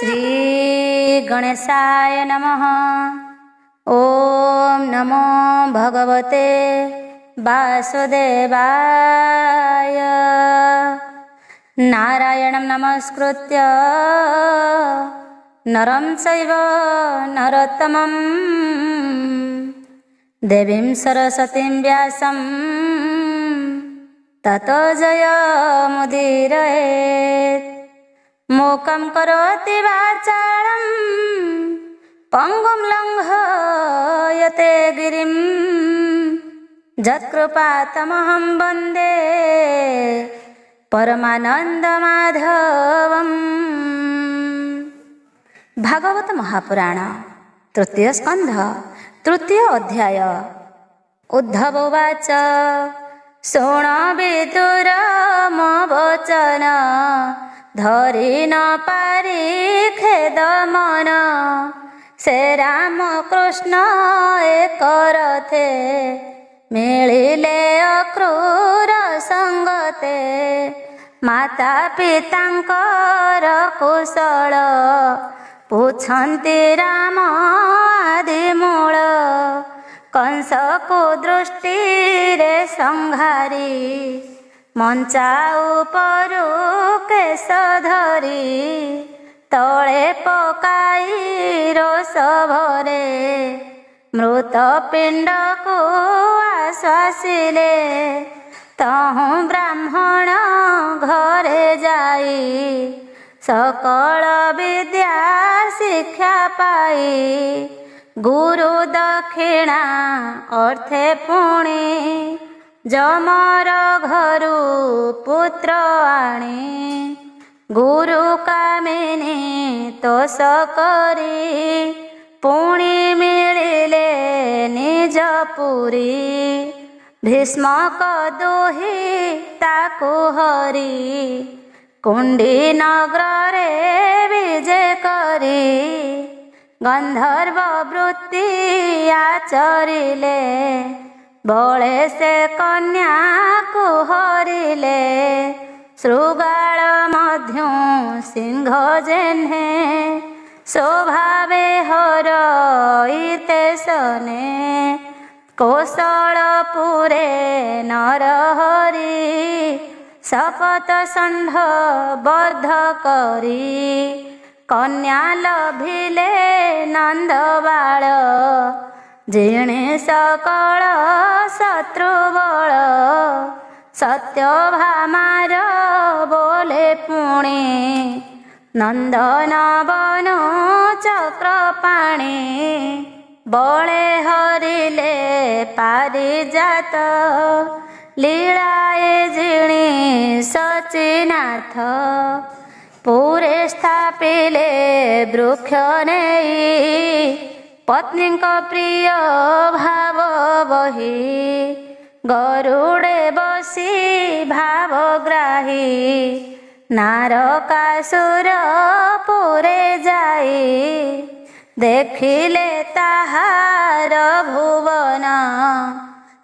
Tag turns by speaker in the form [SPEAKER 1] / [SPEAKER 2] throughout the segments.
[SPEAKER 1] श्री गणेशाय नमः। ओम नमो भगवते वासुदेवाय। नारायणं नमस्कृत्य नरं चैव नरोत्तमं देवीं सरस्वतीं व्यासं ततो जयमुदीरयेत्। मूकं करोति वाचालं पङ्गुं लङ्घयते गिरिं यत्कृपातमहं वन्दे परमानन्दमाधवम्। भागवत महापुराण तृतीय स्कंध तृतीय अध्याय। उद्धव उवाच शृण विदुर मो वचन धरि न पारि खेद मन। से राम कृष्ण एक रथे मिलिले अक्रूर संगते। माता पितांकर कुशल पुछन्ति राम आदि मूल। कंस को दृष्टि रे संहारी मंचा उपरु केश धरी। तले पकाई रोष भरे मृत पिंड को आश्वासिले। तहु ब्राह्मण घरे जाई सकल विद्या शिक्षा पाई। गुरु दक्षिणा अर्थे पुणी जमर घरु पुत्र आणी। गुरु कामिनी तोष करी पुणी मिलिले निज पुरी। भीष्म दुही ताकु हरी कुंडी नगरे विजय करी। गंधर्व वृत्ति आचरिले बळे से कन्या को हरिले। शृगाल मध्यु सिंह जेन्हे स्वभावे हरइते सने। कौशलपुरे नरहरि शपथ षण्ढ बद्ध करी। कन्या लभिले नंद बाळ जिणे सकल शत्रु बळ। सत्यभामार बोले पुणे नंदन बनु चक्रपाणी। बळे हरिले पारिजात लीलाए जिणी सचिनाथ। पुरे स्थापिले वृक्ष नेई पत्नी प्रिय भाव बही। गरुड़े बसी भावग्राही नारकासुर पुरे जाई। देखिले ताहार भुवन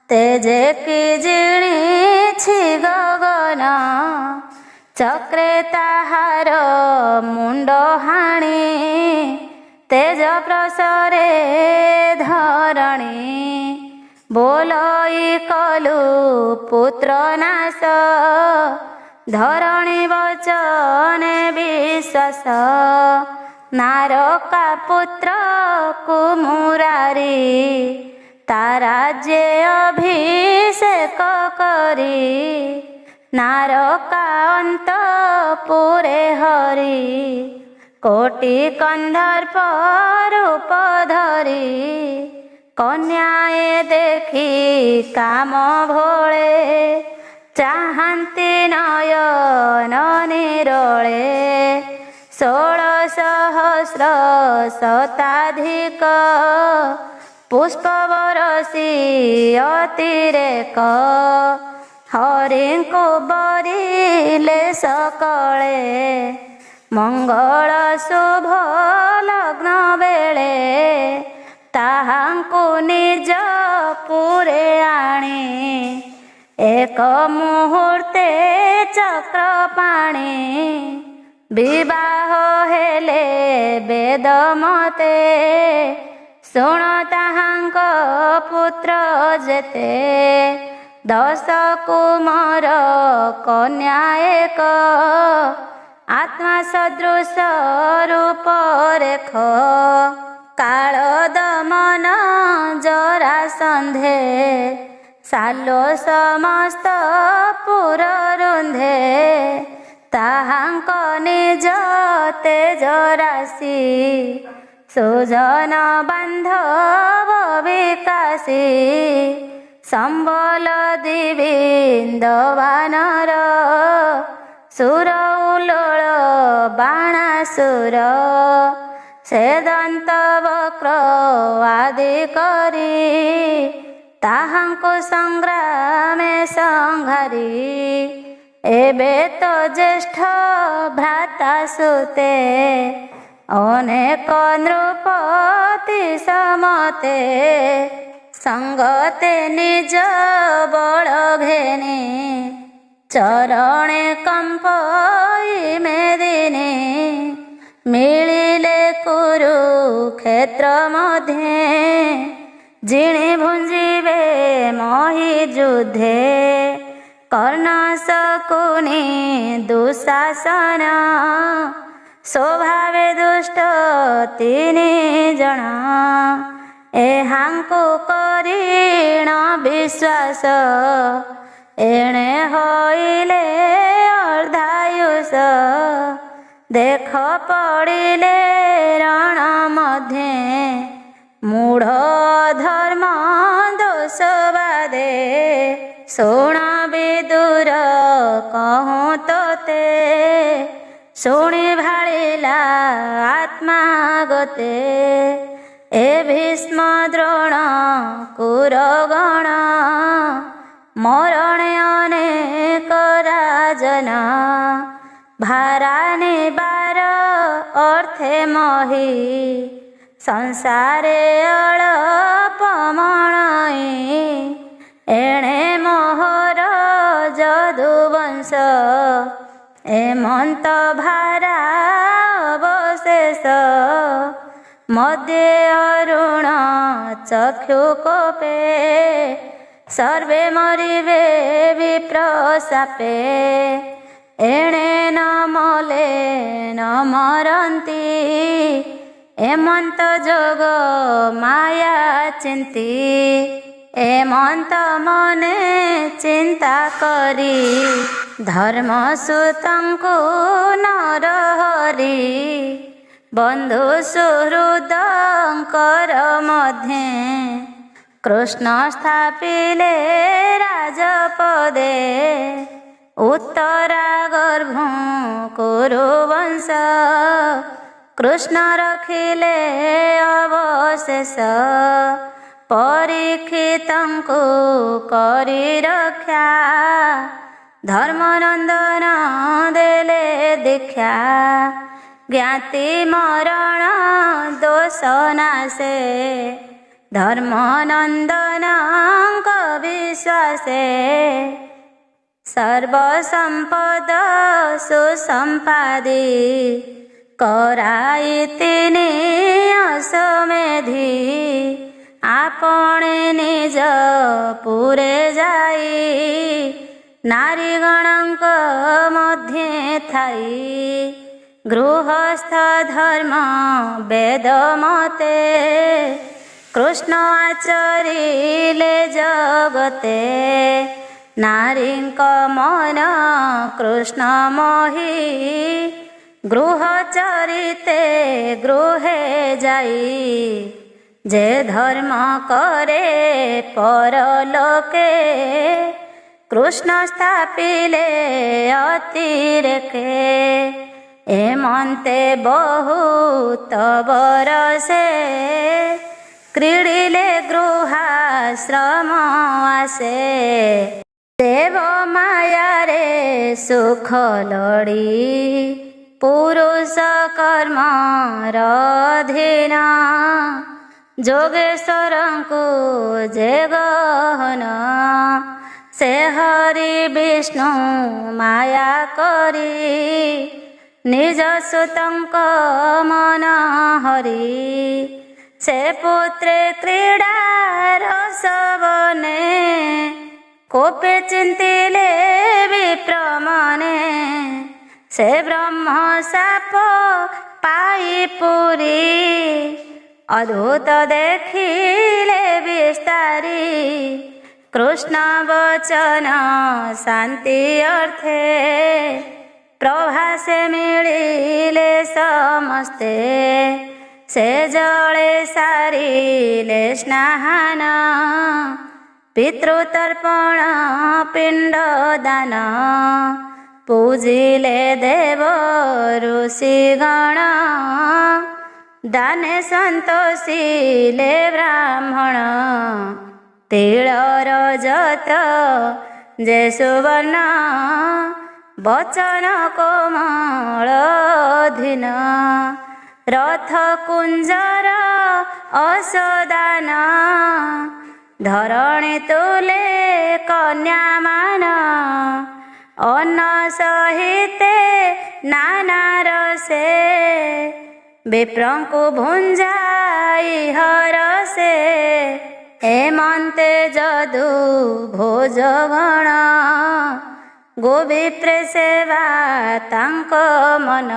[SPEAKER 1] तेजे की जिणीछि गगन। चक्रे ताहार मुंड हाणी तेज प्रसरे धरणी। बोलई कलु पुत्र नाश धरणी वचने विश्वास। नारका पुत्र कुमुरारी ताराज्ये अभिषेक करी। नारका अंतपुरे हरि कोटि कंधर्प रूप धरी। कन्याए देखी काम भोळे चाहन्ति नयन निरोळे। 16 सहस्र शताधिक पुष्पवरसी अतिरेक। हरिଙ୍କୁ बरिले सकळे मंगल शुभ लग्न बेळे। ताहाଙ୍କୁ निज पुरे आणी एक मुहूर्ते चक्रपाणी। विवाह କହେଲେ ବେଦ ମତେ ଶୁଣ ତାହାଙ୍କ ପୁତ୍ର ଯେତେ 10 କୁମାର କନ୍ୟା ଏକ ଆତ୍ମା ସଦୃଶ ରୂପ ରେଖ କାଳ ଦମନ ଜରାସନ୍ଧେ ସାଲୋ ସମସ୍ତ ପୁର ରୁନ୍ଧେ ତାହାଙ୍କ ନିଜ ତେଜ ରାଶି ସୁଜନ ବାନ୍ଧବ ବିକାଶୀ ସମ୍ବଲ ଦିବିନ୍ଦ ବାନର ସୁର ଉଲୋଳ ବାଣାସୁର ସେ ଦନ୍ତ ବକ୍ର ଆଦି କରି ତାହାଙ୍କୁ ସଂଗ୍ରାମେ ସଂହାରି ଏବେ ତ ଜ୍ୟେଷ୍ଠ ଭ୍ରାତା ସୁତେ ଅନେକ ନୃପତି ସମତେ ସଙ୍ଗତେ ନିଜ ବଳ ଘେନି ଚରଣେ କମ୍ପଇ ମେଦିନୀ ମିଳିଲେ କୁରୁକ୍ଷେତ୍ର ମଧ୍ୟେ ଜିଣି ଭୁଞ୍ଜିବେ ମହି ଯୁଦ୍ଧେ କର୍ଣ୍ଣ ଶକୁନି ଦୁଃଶାସନ ସ୍ୱଭାବେ ଦୁଷ୍ଟ 3 ଜଣ ଏହାଙ୍କୁ କରିଣ ବିଶ୍ୱାସ ଏଣେ ହୋଇଲେ ଅର୍ଦ୍ଧାୟୁଷ ଦେଖ ପଡ଼ିଲେ ରଣ ମଧ୍ୟେ ମୂଢ଼ ଧର୍ମ ଦୋଷ ବାଦେ ଶୁଣ ବିଦୁର କହୁଁ ତୋତେ ଶୁଣି ଭାଳିଲା ଆତ୍ମା ଗତେ ଏ ଭୀଷ୍ମ ଦ୍ରୋଣ କୁରଗଣ ମରଣେ ଅନେକ ରାଜନ ଭାରାନି ବାର ଅର୍ଥେ ମହି ସଂସାରେ ଅଳପ ମଣଇ ଏଣେ ମୋହର ଯଦୁବଂଶ ଏମନ୍ତ ଭାରା ଅବଶେଷ ମধ্যে ଅରୁଣ ଚକ୍ଷୁ କୋପେ ସର୍ବେ ମରିବେ ବିପ୍ର ସାପେ ଏଣେ ନ ମଲେ ନ ମରନ୍ତି ଏମନ୍ତ ଯୋଗ ମାୟା ଚିନ୍ତି ଏମନ୍ତ ମନେ ଚିନ୍ତା କରି ଧର୍ମସୂତଙ୍କୁ ନରହରି ବନ୍ଧୁ ସୁହୃଦଙ୍କର ମଧ୍ୟେ କୃଷ୍ଣ ସ୍ଥାପିଲେ ରାଜପଦେ ଉତ୍ତରା ଗର୍ଭ କୁରୁବଂଶ କୃଷ୍ଣ ରଖିଲେ ଅବଶେଷ ପରୀକ୍ଷିତଙ୍କୁ କରି ରକ୍ଷା ଧର୍ମନନ୍ଦନ ଦେଲେ ଦୀକ୍ଷା ଜ୍ଞାତି ମରଣ ଦୋଷ ନାଶେ ଧର୍ମନନ୍ଦନଙ୍କ ବିଶ୍ୱାସେ ସର୍ବ ସମ୍ପଦ ସୁସମ୍ପାଦି କରାଇ 3 ଅଶ୍ୱମେଧି ଆପଣେ ନିଜ ପୁରେ ଯାଇ ନାରୀଗଣଙ୍କ ମଧ୍ୟେ ଥାଇ ଗୃହସ୍ଥ ଧର୍ମ ବେଦ ମତେ କୃଷ୍ଣ ଆଚରିଲେ ଜଗତେ ନାରୀଙ୍କ ମନ କୃଷ୍ଣ ମୋହି ଗୃହ ଚରିତେ ଗୃହେ ଯାଇ ଯେ ଧର୍ମ କରେ ପରଲୋକେ କୃଷ୍ଣ ସ୍ଥାପିଲେ ଅତିରେକେ ଏମନ୍ତେ ବହୁତ ବରଷେ କ୍ରୀଡ଼ିଲେ ଗୃହାଶ୍ରମ ଆସେ ଦେବ ମାୟାରେ ସୁଖ ଲୋଡ଼ି ପୁରୁଷ କର୍ମର ଅଧୀନ ଯୋଗେଶ୍ୱରଙ୍କୁ ଯେ ଗହନ ସେ ହରି ବିଷ୍ଣୁ ମାୟା କରି ନିଜ ସୁତଙ୍କ ମନ ହରି ସେ ପୁତ୍ରେ କ୍ରୀଡ଼ା ରସ ବନେ କୋପେ ଚିନ୍ତିଲେ ବିପ୍ରମନେ ସେ ବ୍ରହ୍ମ ସାପ ପାଇ ପୁରୀ ଅଦ୍ଭୁତ ଦେଖିଲେ ବିସ୍ତାରୀ କୃଷ୍ଣ ବଚନ ଶାନ୍ତି ଅର୍ଥେ ପ୍ରଭାସେ ମିଳିଲେ ସମସ୍ତେ ସେ ଜଳେ ସାରିଲେ ସ୍ନାନ ପିତୃତର୍ପଣ ପିଣ୍ଡ ଦାନ ପୂଜିଲେ ଦେବ ଋଷିଗଣ ଦାନେ ସନ୍ତୋଷିଲେ ବ୍ରାହ୍ମଣ ତିଳ ରଜତ ଯେ ସୁବର୍ଣ୍ଣ ବଚନ କୋମଳ ଧୀନ ରଥ କୁଞ୍ଜର ଅସଦାନ ଧରଣୀ ତୁଲେ କନ୍ୟାମାନ ଅନ୍ନ ସହିତେ ନାନା ରସେ ବିପ୍ରଙ୍କୁ ଭୁଞ୍ଜାଇ ହରସେ ହେମନ୍ତେ ଯଦୁ ଭୋଜଗଣ ଗୋବିପ୍ରେ ସେବା ତାଙ୍କ ମନ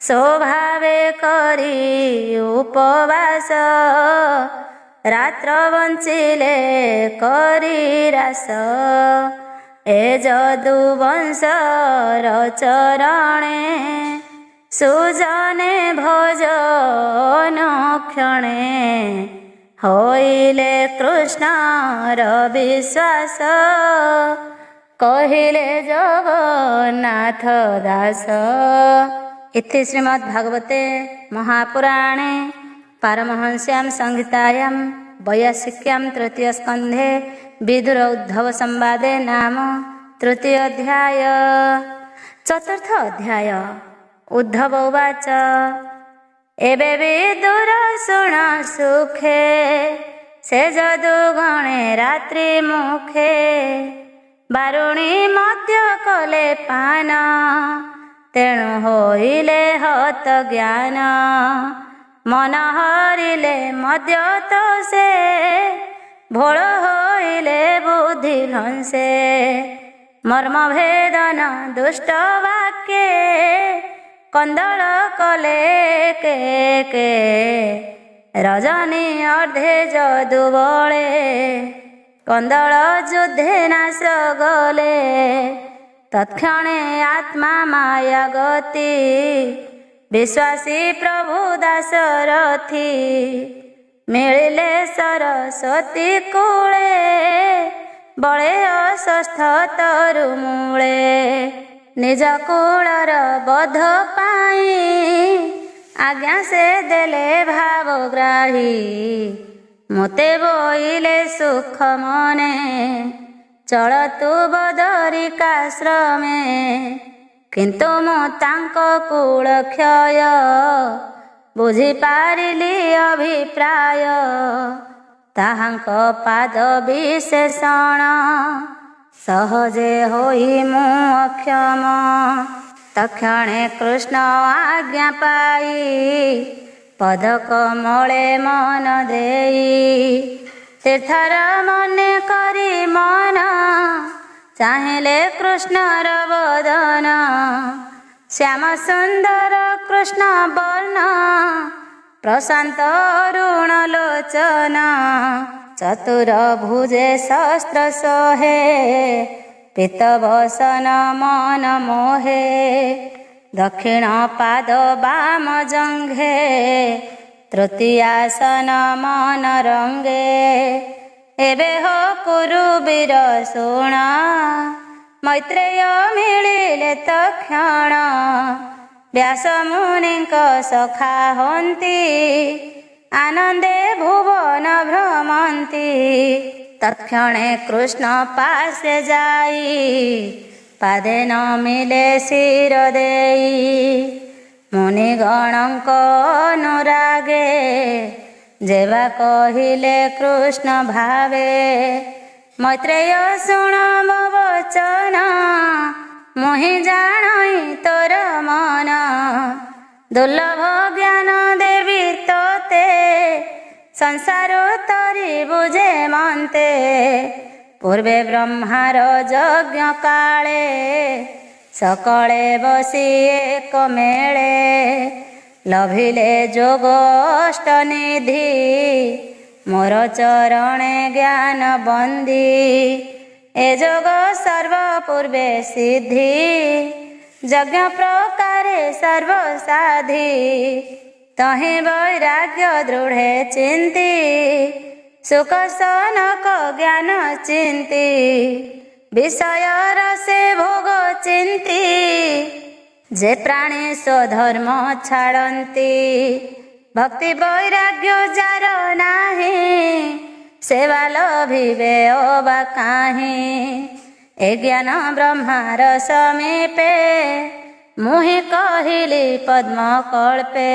[SPEAKER 1] ସ୍ୱଭାବେ କରି ଉପବାସ ରାତ୍ର ବଞ୍ଚିଲେ କରି ରାସ ଏ ଯଦୁ ବଂଶର ଚରଣେ ସୁଜନେ ଭଜନ କ୍ଷଣେ ହୋଇଲେ କୃଷ୍ଣର ବିଶ୍ୱାସ କହିଲେ ଜଗନ୍ନାଥ ଦାସ। इति श्रीमद्भागवते महापुराणे पारमहंस्यां संहितायां वैयासिक्यां तृतीयस्कन्धे विदुर उद्धव संवादे नाम तृतीय अध्याय। चतुर्थ अध्याय। उद्धव उवाच एबे विदुर शुण सुखे से जदुगणे रात्रि मुखे बारुणी मद्य कले पान तेणु होइले हत ज्ञान मन हरिले मद्य तो से भोल होइले बुद्धि ध्वंसे मर्म भेदन दुष्ट वाक्ये कंदल कले के रजनी अर्धे जदु बळे कंदल युद्धे नाश गले तत्क्षणे आत्मा माया गति विश्वासी प्रभु दासरथी मिलिले सरस्वती कूले बळे अवस्थ तरु मूले निज कूलर बध पाई आज्ञा से देले भावग्राही मोते बोइले सुख मने चलतु बदरिकाश्रमे किंतु मु तांको कूल क्षय बुझी पारिली अभिप्राय ताहांक पाद विशेषण सहजे होई मु अक्षम तक्षणे कृष्ण आज्ञा पाई पदक मळे मन देई तीर्थर मने करी मन चाहिले कृष्णर वदन श्याम सुंदर कृष्ण वर्ण प्रशांत अरुण लोचन चतुर भुजे शस्त्र सोहे पीतवसन मन मोहे दक्षिण पाद वाम जंघे तृतीयासन मन रंगे एबे हो कुरु वीर शुण मैत्रेय मिलिले तक्षण व्यास मुनिक सखा हन्ति आनंदे भुवन भ्रमन्ति तत्क्षणे कृष्ण पासे जाई पादे न मिले शिर देई मुनिगणक अनुरागे जेवा कहिले कृष्ण भावे मैत्रेय शुण मो वचन मुहि जाणई तोर मन दुर्लभ ज्ञान देवी तोते संसार तरी बुझे मन्ते पूर्वे ब्रह्मार यज्ञ काले सकले बसी एक मेले लभिले जोग अष्टनिधि मोर चरणे ज्ञान बंदी ए जोग सर्व पूर्वे सिद्धि यज्ञ प्रकारे सर्व साधि तहि वैराग्य दृढ़े चिंती सुख सनक ज्ञान चिंती विषय रसे भोग चिंती जे प्राणी स्वधर्म छाड़ती भक्ति वैराग्य जार नाही सेवा लभिबे अबा काहीं ए ज्ञान ब्रह्मार समीपे मुहि कहिली पद्म कल्पे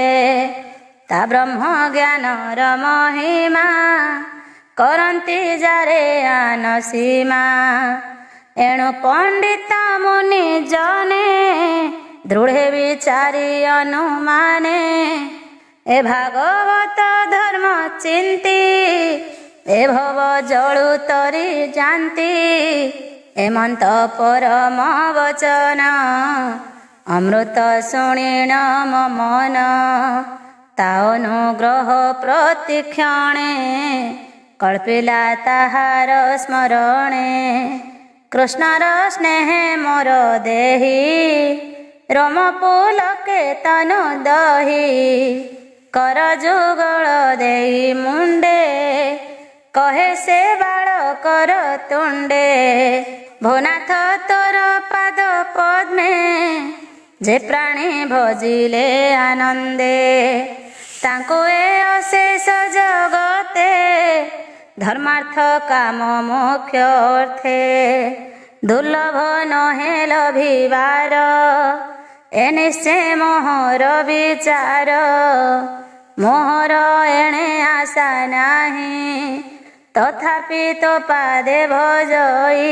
[SPEAKER 1] ता ब्रह्म ज्ञानर महिमा करन्ति जारे आनसीमा एणु पंडित मुनि जने दृढ़े विचारी अनुमाने ए भागवत धर्म चिंती ए भव जळु तरी जानती एमंत परम वचन अमृत शुणिण मम मन तानुग्रह प्रतिक्षणे कल्पिला ताहार स्मरणे कृष्णर स्नेह मोर देहि रोम पुलके तनु दही कर जुगल देई मुंडे कहे से बाळ कर तुंडे भोनाथ तोर पाद पद्मे जे प्राणी भजिले आनंदे तांको ए अशेष जगते धर्मार्थ काम मोक्ष अर्थे दुर्लभ नहे लभिबार ए निश्चय मोहर विचार मोहर एणे आशा नाही तथापि तो पादे भजई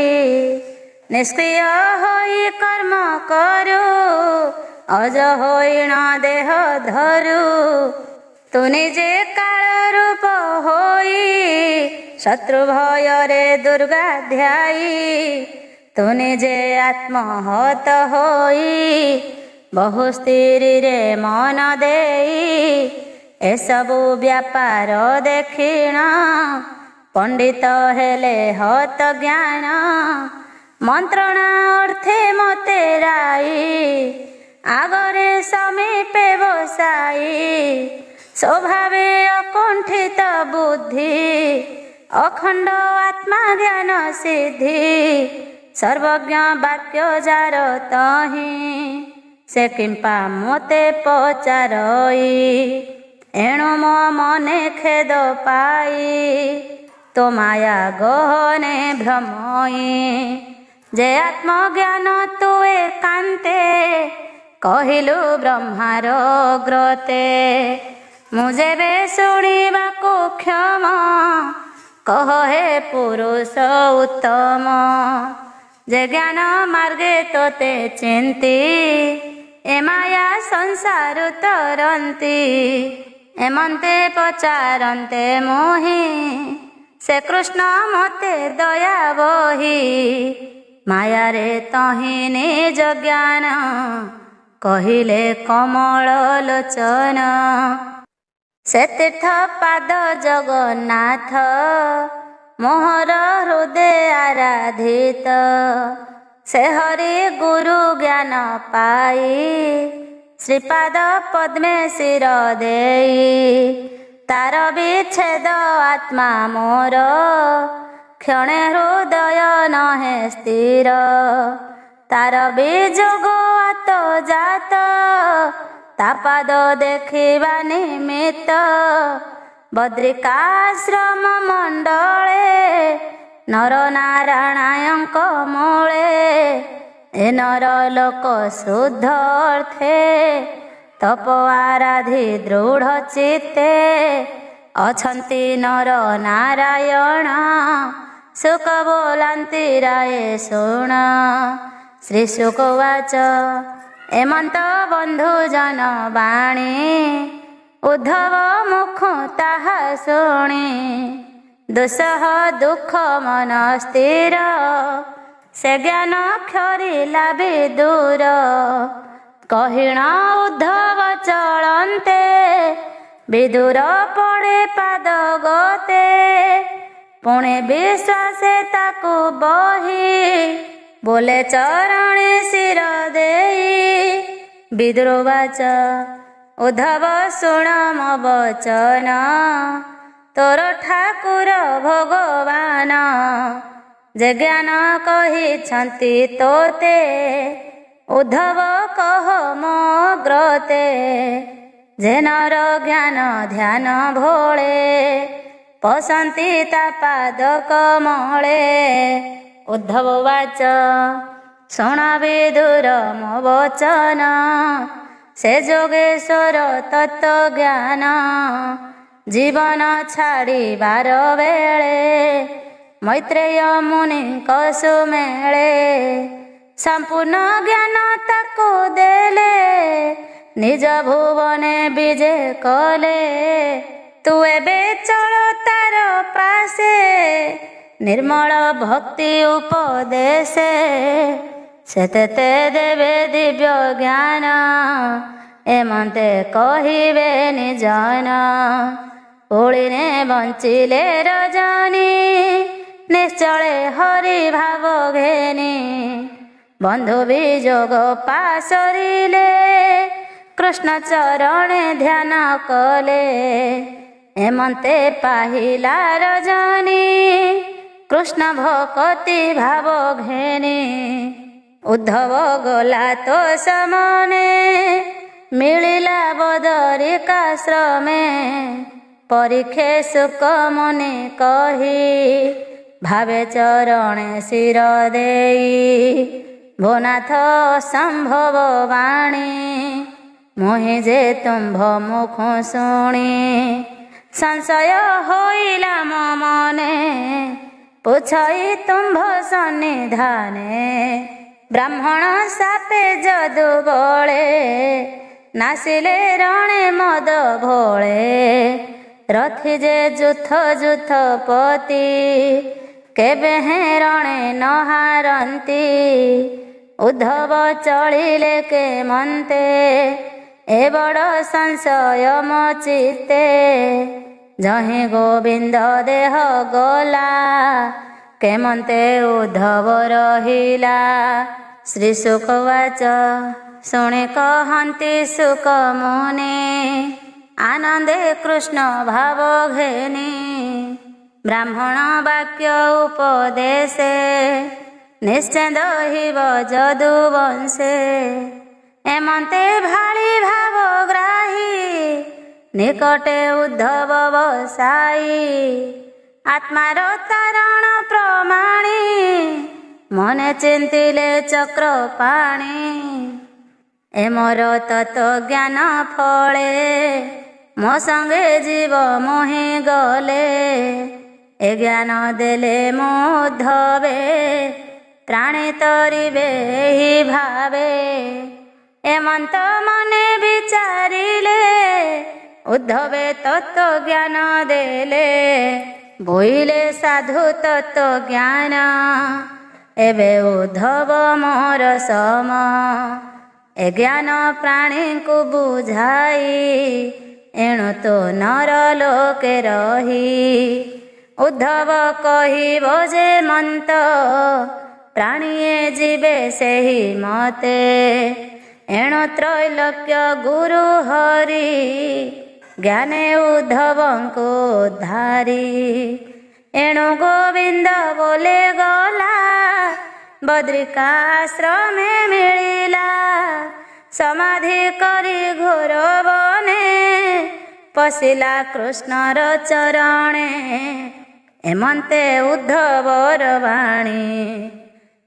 [SPEAKER 1] निष्क्रिय होई कर्म करू अज होई न देह धरू तु निजे काल रूप होई शत्रु भय रे दुर्गा ध्याई तु निजे आत्महत होई बहु स्थिर रे मन देई ए सबु व्यापार देखिण पंडित हेले हत ज्ञान मंत्रणा अर्थे मते राई आगरे समीपे बसाई स्वभावे अकुंठित बुद्धि अखंड आत्मा ज्ञान सिद्धि सर्वज्ञ वाक्य जार तहि से किंपा मते पचारई एणु मो मने खेद पाई तो माया गहने भ्रमई जे आत्मज्ञान तु एकांते कहिलु ब्रह्मार ग्रते मुझे शुणिबाकु क्षम कह हे पुरुष उत्तम जे ज्ञान मार्गे तोते चिंती ए माया संसार तरंती एमंते पचारंते मोहि से कृष्ण मते दया बही माया रे तहि निज ज्ञान कहिले कमल लोचन से तीर्थ पाद जगन्नाथ मोहर हृदय आराधित से हरि गुरु ज्ञान पाई श्रीपाद पद्मे शिर देई तार विच्छेद आत्मा मोर क्षणे हृदय नहे स्थिर तार विजोग आत जात तापाद देखिबा निमित्त बद्रिकाश्रम मंडले नर नारायणक मूले ए नर लोक शुद्ध अर्थे तप आराधि दृढ़ चित्ते अछंती नर नारायण सुख बोलांती राये शुण श्री शुकवाच ଏମନ୍ତ ବନ୍ଧୁ ଜନ ବାଣୀ ଉଦ୍ଧବ ମୁଖ ତାହା ଶୁଣି ଦୁଃସହ ଦୁଃଖ ମନ ସ୍ଥିର ସେ ଜ୍ଞାନ କ୍ଷରିଲା ବିଦୂର କହିଣ ଉଦ୍ଧବ ଚଳନ୍ତେ ବିଦୂର ପଡ଼େ ପାଦ ଗତେ ପୁଣି ବିଶ୍ୱାସେ ତାକୁ ବହି ବୋଲେ ଚରଣେ ଶିର ଦେଇ ବିଦୁର ବାଚ ଉଦ୍ଧବ ଶୁଣ ମୋ ବଚନ ତୋର ଠାକୁର ଭଗବାନ ଯେ ଜ୍ଞାନ କହିଛନ୍ତି ତୋତେ ଉଦ୍ଧବ କହ ମୋ ଗ୍ରତେ ଯେ ନର ଜ୍ଞାନ ଧ୍ୟାନ ଭୋଳେ ପଶନ୍ତି ତା ପାଦ କମଳେ ଉଦ୍ଧବ ବାଚ ଶୁଣ ବିଦୁର ମୋ ବଚନ ସେ ଯୋଗେଶ୍ୱର ତତ୍ତ୍ୱ ଜ୍ଞାନ ଜୀବନ ଛାଡ଼ିବାର ବେଳେ ମୈତ୍ରେୟ ମୁନିଙ୍କ ସୁମେଳେ ସମ୍ପୂର୍ଣ୍ଣ ଜ୍ଞାନ ତାକୁ ଦେଲେ ନିଜ ଭୁବନେ ବିଜେ କଲେ ତୁ ଏବେ ଚଳ ତାର ପାଶେ ନିର୍ମଳ ଭକ୍ତି ଉପଦେଶେ ସେ ତେତେ ଦେବେ ଦିବ୍ୟ ଜ୍ଞାନ ଏମନ୍ତେ କହିବେ ନିଜନ ଓଳିନେ ବଞ୍ଚିଲେ ରଜନୀ ନିଶ୍ଚଳେ ହରି ଭାବ ଘେନି ବନ୍ଧୁ ବିଯୋଗ ପାଶରିଲେ କୃଷ୍ଣ ଚରଣେ ଧ୍ୟାନ କଲେ ଏମନ୍ତେ ପାହିଲା ରଜନୀ କୃଷ୍ଣ ଭକତି ଭାବ ଘେନି ଉଦ୍ଧବ ଗଲା ତ ସମନେ ମିଳିଲା ବଦରିକାଶ୍ରମେ ପରୀକ୍ଷେ ସୁକ ମୁନି କହି ଭାବେ ଚରଣେ ଶିର ଦେଇ ଭୋନାଥ ସମ୍ଭବ ବାଣୀ ମୋହି ଯେ ତୁମ୍ଭ ମୁଖ ଶୁଣି ସଂଶୟ ହୋଇଲା ମୋ ମନେ ପୁଛଇ ତୁମ୍ଭ ସନ୍ନିଧାନେ ବ୍ରାହ୍ମଣ ସାପେ ଯଦୁ ବଳେ ନାସିଲେ ରଣେ ମଦ ଭୋଳେ ରଥି ଯେ ଯୁଥ ଯୁଥ ପତି କେବେ ହେଁ ରଣେ ନହାରନ୍ତି ଉଦ୍ଧବ ଚଳିଲେ କେମନ୍ତେ ଏ ବଡ଼ ସଂଶୟ ମୋ ଚିତ୍ତେ ଯହିଁ ଗୋବିନ୍ଦ ଦେହ ଗଲା କେମନ୍ତେ ଉଦ୍ଧବ ରହିଲା ଶ୍ରୀ ଶୁକବାଚ ଶୁଣି କହନ୍ତି ସୁକ ମୁନି ଆନନ୍ଦେ କୃଷ୍ଣ ଭାବ ଘେନି ବ୍ରାହ୍ମଣ ବାକ୍ୟ ଉପଦେଶେ ନିଶ୍ଚେଦ ହିବ ଯଦୁ ବଂଶେ ଏମନ୍ତେ ଭାଳି ଭାବ ଗ୍ରାହୀ ନିକଟେ ଉଦ୍ଧବ ବସାଇ ଆତ୍ମାର ତାରଣ ପ୍ରମାଣୀ ମନେ ଚିନ୍ତିଲେ ଚକ୍ର ପାଣି ଏ ମୋର ତତ୍ତ୍ୱ ଜ୍ଞାନ ଫଳେ ମୋ ସଙ୍ଗେ ଯିବ ମୋହି ଗଲେ ଏ ଜ୍ଞାନ ଦେଲେ ମୁଁ ଉଦ୍ଧବେ ପ୍ରାଣୀ ତରିବେ ହି ଭାବେ ଏମନ୍ତ ମନେ ବିଚାରିଲେ ଉଦ୍ଧବେ ତତ୍ତ୍ୱ ଜ୍ଞାନ ଦେଲେ ବୋଇଲେ ସାଧୁ ତତ୍ତ୍ୱ ଜ୍ଞାନ ଏବେ ଉଦ୍ଧବ ମୋର ସମ ଏ ଜ୍ଞାନ ପ୍ରାଣୀଙ୍କୁ ବୁଝାଇ ଏଣୁ ତୁ ନର ଲୋକେ ରହି ଉଦ୍ଧବ କହିବ ଯେ ମନ୍ତ ପ୍ରାଣୀଏ ଯିବେ ସେହି ମତେ ଏଣୁ ତ୍ରୈଲୋକ୍ୟ ଗୁରୁ ହରି ଜ୍ଞାନେ ଉଦ୍ଧବଙ୍କୁ ଧାରି ଏଣୁ ଗୋବିନ୍ଦ ବୋଲେ ଗଲା ବଦ୍ରିକାଶ୍ରମେ ମିଳିଲା ସମାଧି କରି ଘୋର ବନେ ପଶିଲା କୃଷ୍ଣର ଚରଣେ ଏମନ୍ତେ ଉଦ୍ଧବର ବାଣୀ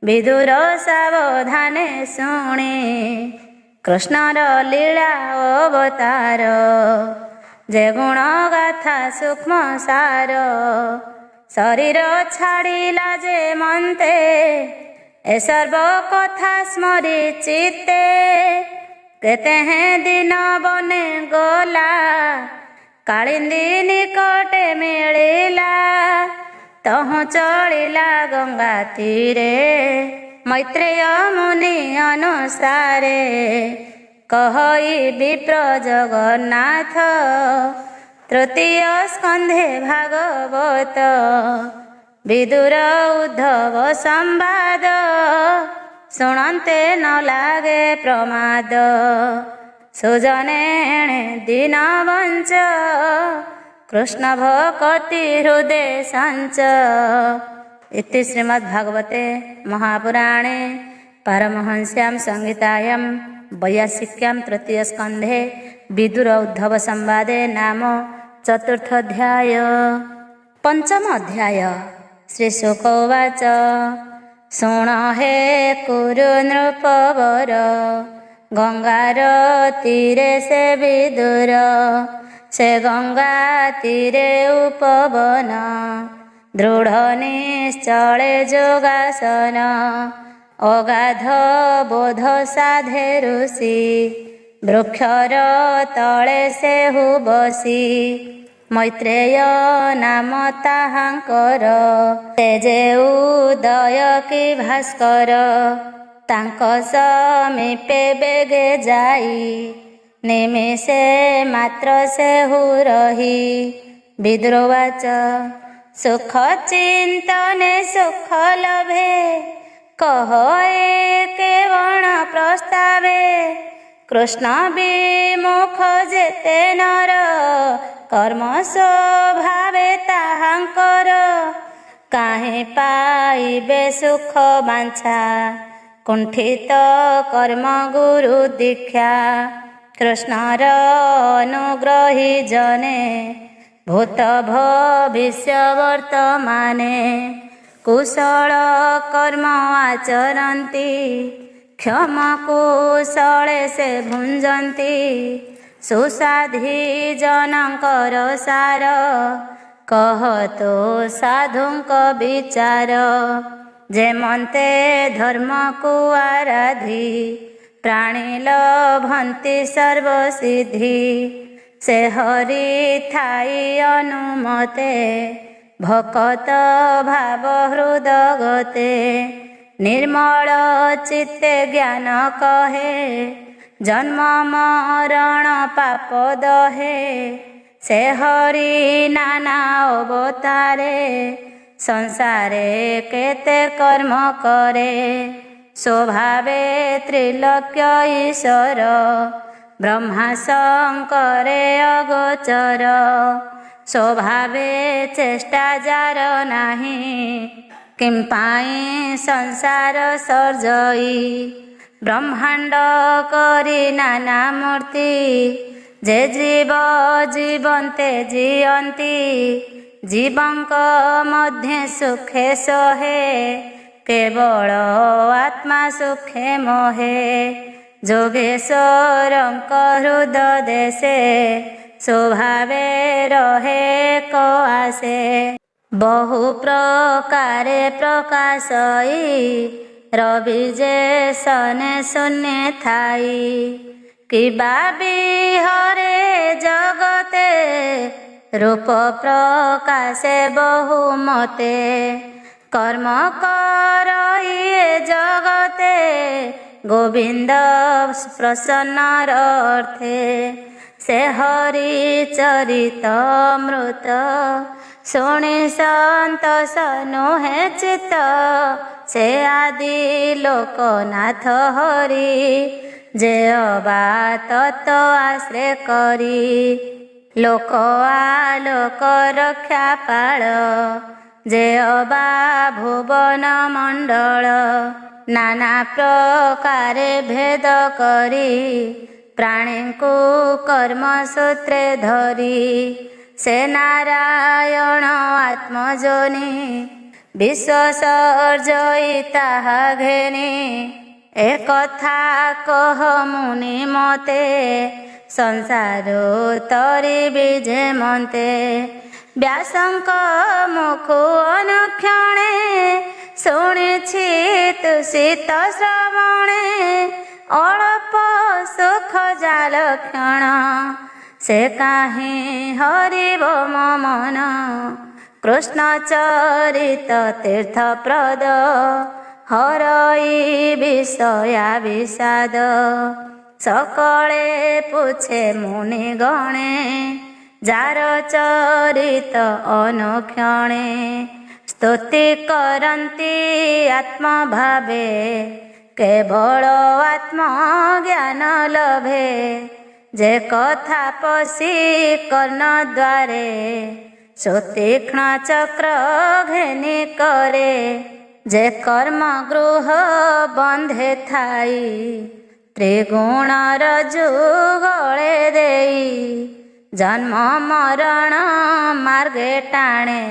[SPEAKER 1] ବିଦୁର ସାବଧାନେ ଶୁଣି କୃଷ୍ଣର ଲୀଳା ଅବତାର ଯେ ଗୁଣ ଗାଥା ସୂକ୍ଷ୍ମ ସାର ଶରୀର ଛାଡ଼ିଲା ଯେ ମନ୍ତେ ଏ ସର୍ବ କଥା ସ୍ମରି ଚିତ୍ତେ केते हैं दिन बने गला कालिंदी निकटे मिलिला तहु चलिला गंगा तीरे मैत्रेय मुनि अनुसारे कहई विप्र जगन्नाथ तृतीय स्कंधे भागवत विदुर उद्धव संवाद शुणन्ते न लागे प्रमाद सुजने दिन वंच कृष्ण भक्ति हृदय संच। इति श्रीमद्भागवते महापुराणे पारमहंस्यां संहितायां वैयासिक्यां तृतीय स्कंधे विदुर उद्धव संवादे नाम चतुर्थ अध्याय। पंचम अध्याय। श्री शुक उवाच शुण हे कुरु नृपवर गंगार तीरे से विदुर से गंगा तीरे उपवन दृढ़ निश्चले योगासन अगाध बोध साधे ऋषि वृक्षर तले सेहु बसी मैत्रेय नाम ताहांकर तेजे उदय कि भास्कर तांक समीपे बेगे जाई निमिषे मात्र सेहु रही। विदुर उवाच सुख चिंतने सुख लभे कह केवण प्रस्तावे कृष्ण विमुख जेते नर कर्म स्वभावे ताहांकर काहे पाइबे सुख बांछा कुंठित कर्म गुरु दीक्षा कृष्णर अनुग्रही जने भूत भविष्य वर्तमाने कुशल कर्म आचरन्ति क्षम कुशले से भुंजन्ति सुसाधी जनकर सार कहतो साधुंक विचार जेमन्ते धर्म को आराधी प्राणी लभन्ति सर्वसिद्धि से हरि थाई अनुमते भकत भाव हृदगते निर्मल चित्ते ज्ञान कहे जन्म मरण पाप दहे से हरि नाना अवतारे संसारे केते कर्म करे स्वभावे त्रिलोक्य ईश्वर ब्रह्मा शंकरे अगोचर स्वभावे चेष्टा जार नाही किं पाई संसार सर्जई ब्रह्मांड करी नाना मूर्ति जे जीव जीवन्ते जीयन्ति जीवंक मध्य सुखे सहे केवल आत्मा सुखे मोहे जोगेश्वरंक हृदय देशे स्वभावे रहे को आसे बहु प्रकारे प्रकाशई रवि जे सने शून्य थाई किबा बिहरे जगते रूप प्रकाशे बहुमते कर्म करई जगते गोविंद प्रसन्न अर्थे से हरि चरित मृत शुणी संतोष नोहे चित्त से आदि लोकनाथ हरि जे अबा तत्व आश्रय करी लोक आलोक रक्षा पाल जे अबा भुवन मंडल नाना प्रकारे भेद करी प्राणी को कर्म सूत्रे धरी से नारायण आत्मजोनि विश्व सर्जई ताहा घेनी एक कथा कह मुनि मते संसार तरी विजे मते व्यासंक मुख अनुक्षणे शुणिछि तुषित श्रवणे अल्प सुख ଲକ୍ଷଣ ସେ କାହିଁ ହରିବ ମୋ ମନ। କୃଷ୍ଣ ଚରିତ ତୀର୍ଥପ୍ରଦ ହରଇ ବିଷୟା ବିଷାଦ। ସକଳେ ପୁଛେ ମୁନି ଗଣେ ଯାର ଚରିତ ଅନୁକ୍ଷଣେ। ସ୍ତୁତି କରନ୍ତି ଆତ୍ମଭାବେ କେବଳ ଆତ୍ମଜ୍ଞାନ ଲଭେ। ଯେ କଥା ପଶି କର୍ଣ୍ଣ ଦ୍ୱାରେ ସୁତୀକ୍ଷ୍ଣ ଚକ୍ର ଘେନି କରେ। ଯେ କର୍ମ ଗୃହ ବନ୍ଧେ ଥାଇ ତ୍ରିଗୁଣର ଯୁଗଳେ ଦେଇ। ଜନ୍ମ ମରଣ ମାର୍ଗେ ଟାଣେ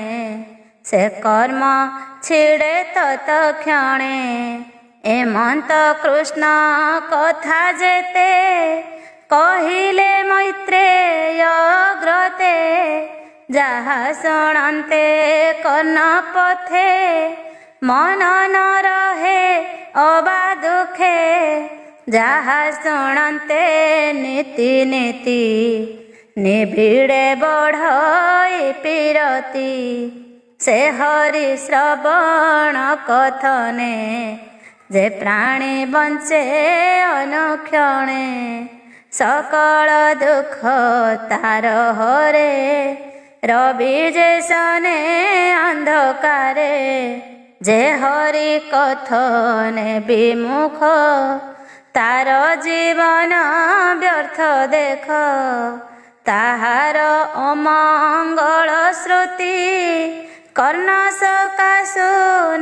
[SPEAKER 1] ସେ କର୍ମ ଛିଡ଼େ ତତକ୍ଷଣେ। ଏମନ୍ତ କୃଷ୍ଣ କଥା ଯେତେ କହିଲେ ମୈତ୍ରେୟ ଗ୍ରତେ। ଯାହା ଶୁଣନ୍ତେ କର୍ଣ୍ଣ ପଥେ ମନ ନ ରହେ ଅବା ଦୁଃଖେ। ଯାହା ଶୁଣନ୍ତେ ନୀତି ନୀତି ନିବିଡ଼େ ବଢ଼ଇ ପିରତି। ସେ ହରି ଶ୍ରବଣ କଥନେ ଯେ ପ୍ରାଣୀ ବଞ୍ଚେ ଅନୁକ୍ଷଣେ। ସକଳ ଦୁଃଖ ତାର ହରେ ରବି ଯେ ସନେ ଅନ୍ଧକାରେ। ଯେ ହରି କଥନେ ବିମୁଖ ତାର ଜୀବନ ବ୍ୟର୍ଥ ଦେଖ। ତାହାର ଅମଙ୍ଗଳ ଶ୍ରୁତି କର୍ଣ୍ଣ ସକାଶୁ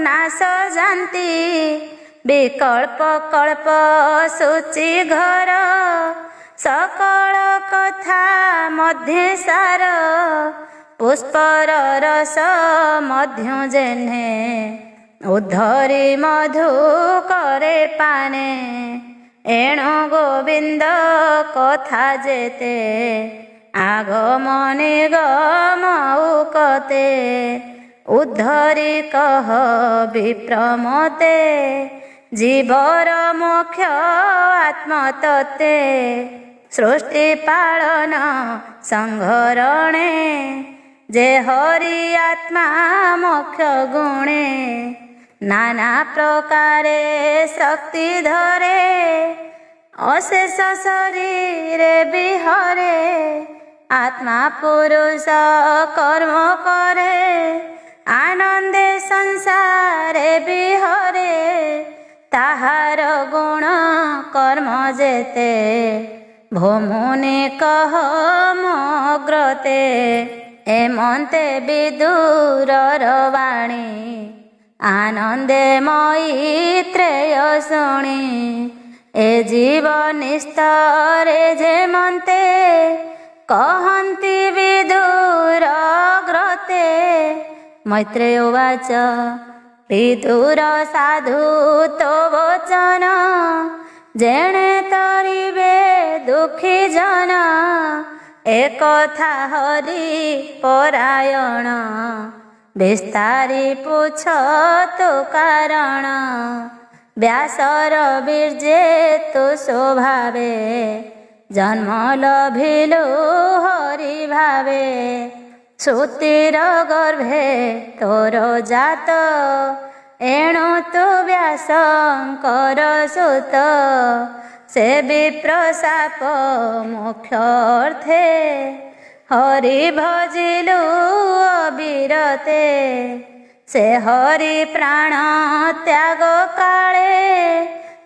[SPEAKER 1] ନାଶ ଜାନ୍ତି। ବିକଳ୍ପ କଳ୍ପ ସୂଚି ଘର ସକଳ କଥା ମଧ୍ୟେ ସାର। ପୁଷ୍ପର ରସ ମଧ୍ୟ ଯେହ୍ନେ ଉଦ୍ଧରି ମଧୁ କରେ ପାନେ। ଏଣୁ ଗୋବିନ୍ଦ କଥା ଯେତେ ଆଗମ ନିଗମ ଉକତେ। ଉଦ୍ଧରି କହ ବିପ୍ରମତେ ଜୀବର ମୋକ୍ଷ ଆତ୍ମତତ୍ତ୍ୱେ। ସୃଷ୍ଟି ପାଳନ ସଂହରଣେ ଯେ ହରି ଆତ୍ମା ମୋକ୍ଷ ଗୁଣେ। ନାନା ପ୍ରକାରେ ଶକ୍ତି ଧରେ ଅଶେଷ ଶରୀରେ ବିହରେ। ଆତ୍ମା ପୁରୁଷ କର୍ମ କରେ ଆନନ୍ଦେ ସଂସାରେ ବିହରେ। ତାହାର ଗୁଣ କର୍ମ ଯେତେ ଭୂମୁନି କହ ମଗ୍ରତେ। ଏମନ୍ତେ ବିଦୁରର ବାଣୀ ଆନନ୍ଦେ ମୈତ୍ରେୟ ଶୁଣି। ଏ ଜୀବ ନିସ୍ତରେ ଯେମନ୍ତେ କହନ୍ତି ବିଦୁର ଗ୍ରତେ। ମୈତ୍ରେୟ ଉବାଚ ବିଦୁର ସାଧୁ ତୋ ବଚନ ଯେଣେ ତରିବେ ଦୁଃଖୀ ଜନ। ଏକଥା ହରି ପରାୟଣ ବିସ୍ତାରି ପୁଛ ତୁ କାରଣ। ବ୍ୟାସର ବୀର୍ଯ୍ୟେ ତୁ ସ୍ୱଭାବେ ଜନ୍ମ ଲଭିଲୁ ହରି ଭାବେ। ସୁତୀର ଗର୍ଭେ ତୋର ଜାତ ଏଣୁ ତୁ ବ୍ୟାସଙ୍କର ସୁତ। ସେ ବିପ୍ର ଶାପ ମୋକ୍ଷ ଅର୍ଥେ ହରି ଭଜିଲୁ ଅବିରତେ। ସେ ହରି ପ୍ରାଣ ତ୍ୟାଗ କାଳେ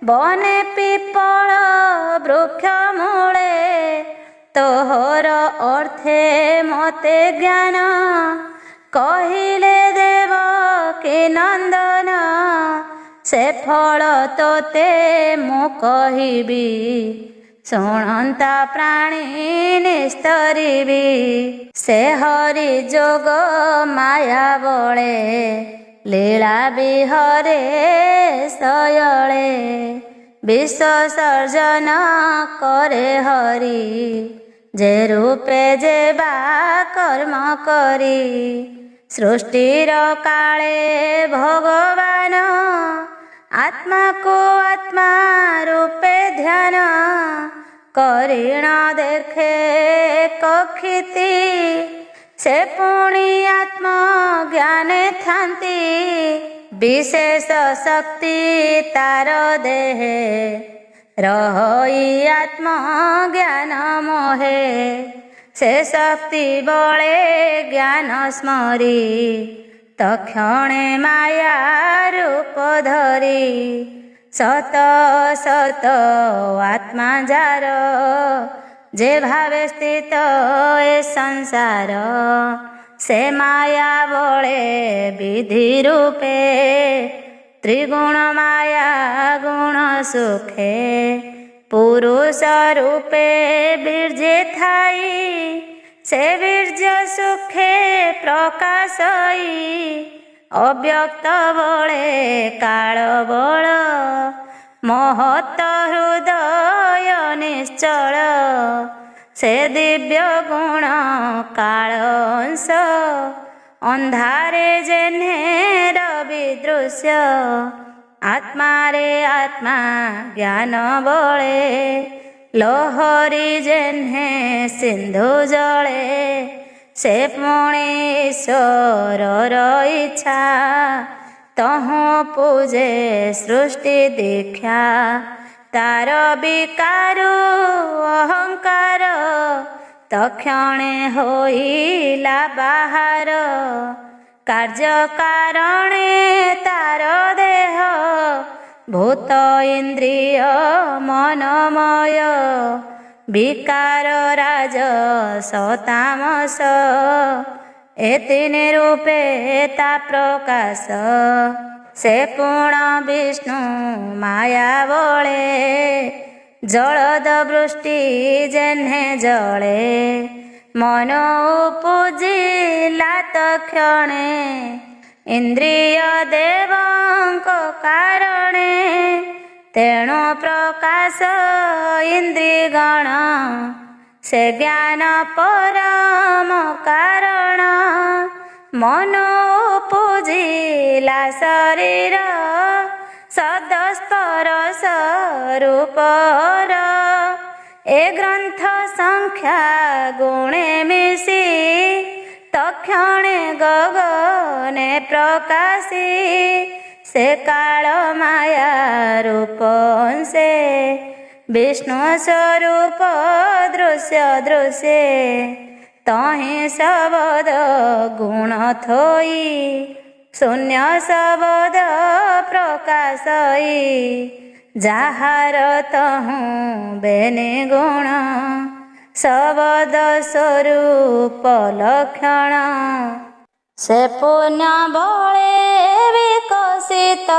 [SPEAKER 1] ବନେ ପିପଳ ବୃକ୍ଷ ମୂଳେ। ତୋହର ଅର୍ଥେ ମତେ ଜ୍ଞାନ କହିଲେ ଦେବକୀ ନନ୍ଦନ। ସେ ଫଳ ତୋତେ ମୁଁ କହିବି ଶୁଣନ୍ତା ପ୍ରାଣୀ ନିସ୍ତରିବି। ସେ ହରି ଯୋଗ ମାୟା ବଳେ ଲୀଳା ବିହରେ ଶୟଳେ। ବିଶ୍ୱ ସର୍ଜନ କରେ ହରି ଯେ ରୂପେ ଯେ ବା କର୍ମ କରି। ସୃଷ୍ଟିର କାଳେ ଭଗବାନ ଆତ୍ମାକୁ ଆତ୍ମା ରୂପେ ଧ୍ୟାନ କରିଣ ଦେଖେ କକ୍ଷିତି ସେ ପୁଣି ଆତ୍ମଜ୍ଞାନେ ଥାନ୍ତି ବିଶେଷ ଶକ୍ତି ତାର ଦେହେ ରହି ଆତ୍ମଜ୍ଞାନ ମୋହେ ସେ ଶକ୍ତି ବଳେ ଜ୍ଞାନ ସ୍ମରି ତକ୍ଷଣେ ମାୟା ରୂପ ଧରି ସତ ସତ ଆତ୍ମା ଯାର ଯେ ଭାବେ ସ୍ଥିତ ଏ ସଂସାର ସେ ମାୟା ବଳେ ବିଧି ରୂପେ ତ୍ରିଗୁଣ ମାୟା ଗୁଣ ସୁଖେ ପୁରୁଷ ରୂପେ ବୀର୍ଯ୍ୟ ଥାଇ ସେ ବୀର୍ଯ୍ୟ ସୁଖେ ପ୍ରକାଶଇ ଅବ୍ୟକ୍ତ ବଳେ କାଳ ବଳ ମହତ ହୃଦୟ ନିଶ୍ଚଳ ସେ ଦିବ୍ୟ ଗୁଣ କାଳ ଅଂଶ ଅନ୍ଧାରେ ଯେହ୍ନେ ରବି ଦୃଶ୍ୟ ଆତ୍ମାରେ ଆତ୍ମା ଜ୍ଞାନ ବଳେ ଲହରୀ ଯେହ୍ନେ ସିନ୍ଧୁ ଜଳେ ସେ ପୁଣି ଈଶ୍ୱରର ଇଚ୍ଛା ତହୁଁ ପୂଜେ ସୃଷ୍ଟି ଦୀକ୍ଷା ତାର ବିକାରୁ ଅହଙ୍କାର ତକ୍ଷଣେ ହୋଇଲା ବାହାର କାର୍ଯ୍ୟ କାରଣେ ତାର ଦେହ ଭୂତ ଇନ୍ଦ୍ରିୟ ମନମୟ ବିକାର ରାଜସ ତାମସ ଏ ତିନି ରୂପେ ତା ପ୍ରକାଶ ସେ ପୁଣ ବିଷ୍ଣୁ ମାୟା ବଳେ ଜଳଦ ବୃଷ୍ଟି ଯେହ୍ନେ ଜଳେ ମନ ପୂଜିଲା ତକ୍ଷଣେ ଇନ୍ଦ୍ରିୟ ଦେବଙ୍କ କାରଣେ ତେଣୁ ପ୍ରକାଶ ଇନ୍ଦ୍ରିଗଣ ସେ ଜ୍ଞାନ ପରମ କାରଣ ମନ ପୂଜିଲା ଶରୀର ସଦସ୍ତର ସ୍ୱରୂପର ଏ ଗ୍ରନ୍ଥ ସଂଖ୍ୟା ଗୁଣେ ମିଶି ତକ୍ଷଣେ ଗଗନେ ପ୍ରକାଶି ସେ କାଳ ମାୟା ରୂପ ସେ ବିଷ୍ଣୁ ସ୍ୱରୂପ ଦୃଶ୍ୟ ଦୃଶ୍ୟେ ତହିଁ ଶବଦ ଗୁଣ ଥୋଇ ଶୂନ୍ୟ ଶବଦ ପ୍ରକାଶଇ ଯାହାର ତହୁଁ ବେନି ଗୁଣ ଶବଦ ସ୍ୱରୂପ ଲକ୍ଷଣ ସେ ପୁଣ୍ୟ ବଳେ ବିକଶିତ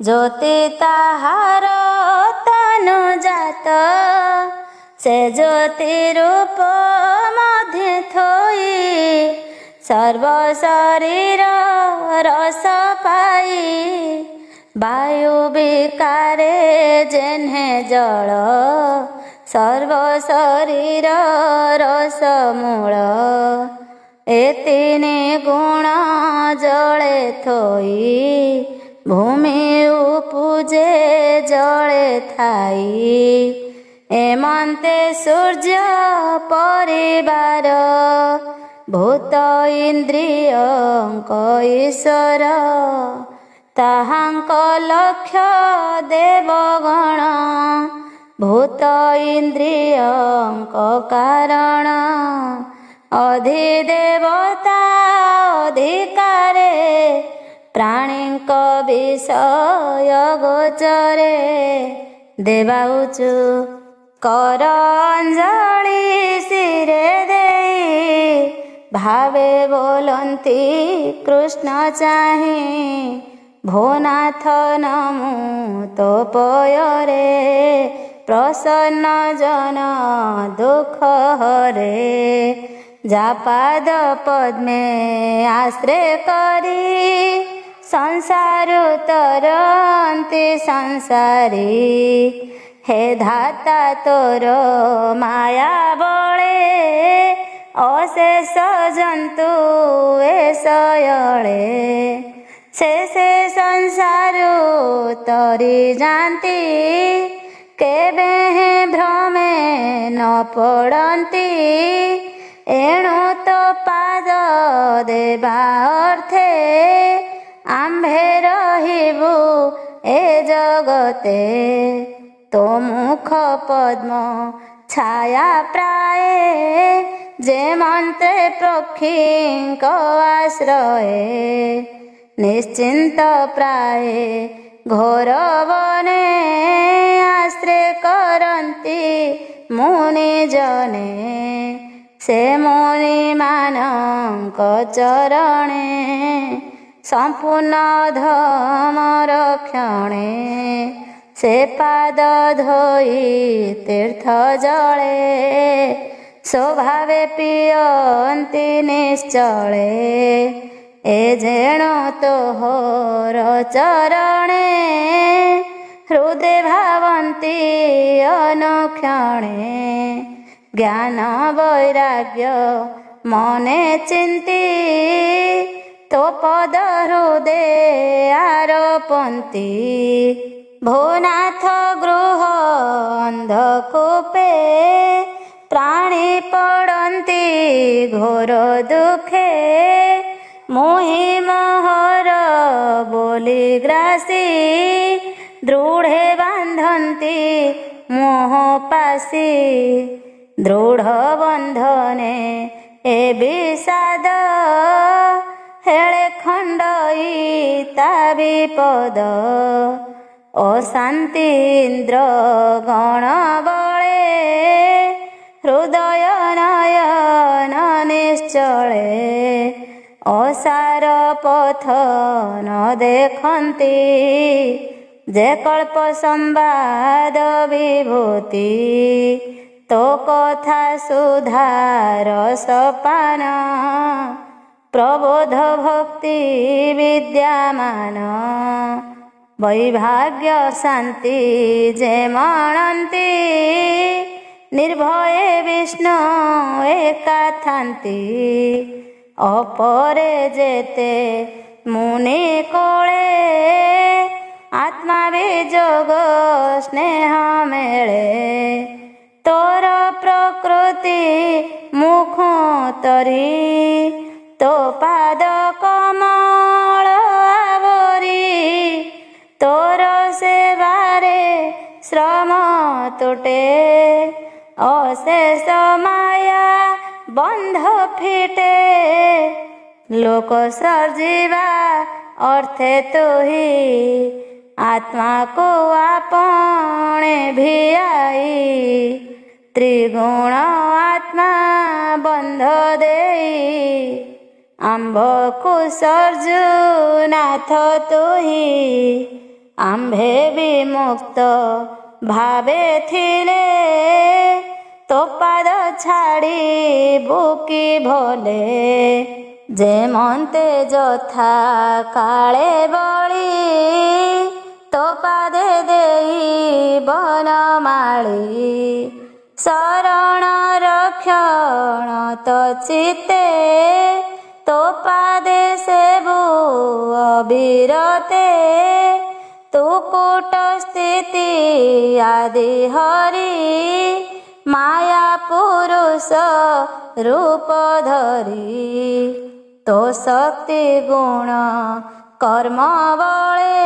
[SPEAKER 1] ଜ୍ୟୋତି ତାହାର ତନୁ ଜାତ ସେ ଜ୍ୟୋତି ରୂପ ମଧ୍ୟ ଥୋଇ ସର୍ବ ଶରୀର ରସ ପାଇ ବାୟୁ ବିକାରେ ଯେହ୍ନେ ଜଳ ସର୍ବ ଶରୀର ରସ ମୂଳ ଏ ତିନି ଗୁଣ ଜଳେ ଥୋଇ ଭୂମି ଉପୂଜେ ଜଳେ ଥାଇ ଏମନ୍ତେ ସୂର୍ଯ୍ୟ ପରିବାର ଭୂତ ଇନ୍ଦ୍ରିୟଙ୍କ ଈଶ୍ୱର ତାହାଙ୍କ ଲକ୍ଷ୍ୟ ଦେବଗଣ ଭୂତ ଇନ୍ଦ୍ରିୟଙ୍କ କାରଣ ଅଧିଦେବତା ଅଧିକାରେ ପ୍ରାଣୀଙ୍କ ବିଷୟ ଗୋଚରେ ଦେବାଉଚୁ କର ଅଞ୍ଜଳି ଶିରେ ଦେଇ ଭାବେ ବୋଲନ୍ତି କୃଷ୍ଣ ଚାହିଁ ଭୋନାଥ ନମୁ ତୋ ପୟରେ ପ୍ରସନ୍ନ ଜନ ଦୁଃଖ ହରେ ଯା ପାଦ ପଦ୍ମେ ଆଶ୍ରୟ କରି ସଂସାରୁ ତରନ୍ତି ସଂସାରୀ ହେ ଧାତା ତୋର ମାୟା ବଳେ ଅଶେଷ ଜନ୍ତୁ ଏ ଶୟଳେ ସେ ସଂସାରୁ ତରି ଯାନ୍ତି କେବେ ଭ୍ରମ न पड़ती एणु तो पाद देवा अर्थे आम्भे रहिबु ए जगते तो मुख पद्म छाया प्राय जे मंत्रे पक्षींक आश्रये निश्चिंत प्राय घोर वने आश्रय करती मुनि जने से मुनि मानक चरणे संपूर्ण धम रक्षणे से पाद धोई तीर्थ जले स्वभावे पियन्ति निश्चले ए जेणु तोहर चरणे हृदय भावन्ति अनुक्षणे ज्ञान वैराग्य मने चिंती तो पद हृदय आरोपन्ति भुनाथ गृह अंधकूपे प्राणी पड़न्ति घोर दुखे मोहि मोहर बोली ग्रासी दृढ़े बांधन्ति मोह पासी दृढ़ बंधने ए विषाद हेले खंडई ता विपद अशांति इंद्र गण बळे हृदय नयन निश्चले असार पथ न देखन्ति जे कल्प संवाद विभूति तो कथा सुधार सपान प्रबोध भक्ति विद्यमान वैभाग्य शांति जे मणन्ति निर्भय विष्णु एका थान्ति अपरे जेते मुनि कोळे आत्मा विजोग स्नेह मेळे तोर प्रकृति मुख तरी तो पाद कमल आवरी तोर सेवारे श्रम तुटे अशेष माया बंध फिटे लोक सर्जिवा अर्थे तुही आत्मा को आपणे भियाई त्रिगुण आत्मा बंध देई आंभ को सर्जु नाथ तुही आंभे विमुक्त भावे थिले तो पाद छाड़ी बुकी भोले जे मन्ते जथा काले बळी तो पादे देई बनमाळी शरण रक्षण तो चिते तो पादे सेबु अविरते तु कूट स्थिति आदि हरि माया पुरुष रूप धरी तो शक्ति गुण कर्म बळे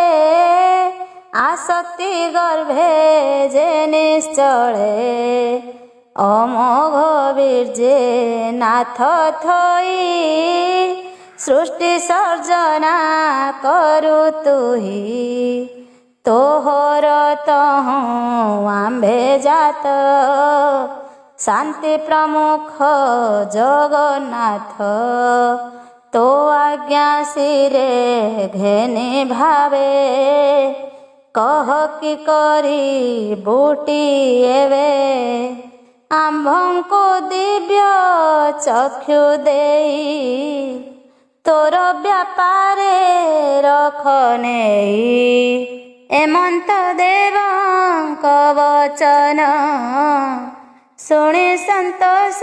[SPEAKER 1] आसक्ति गर्भे जे निश्चले अमोघ वीर्ये नाथ थोई सृष्टि सर्जना करु तुही तोहर तहु आंभे जात शांति प्रमुख जगन्नाथ तो आज्ञा सिरे घेनी भावे कह कि करी बूटी एवे आंभंको दिव्य चक्षु देई तोर व्यापारे रख नेई एमंत देवंक वचन शुणी संतोष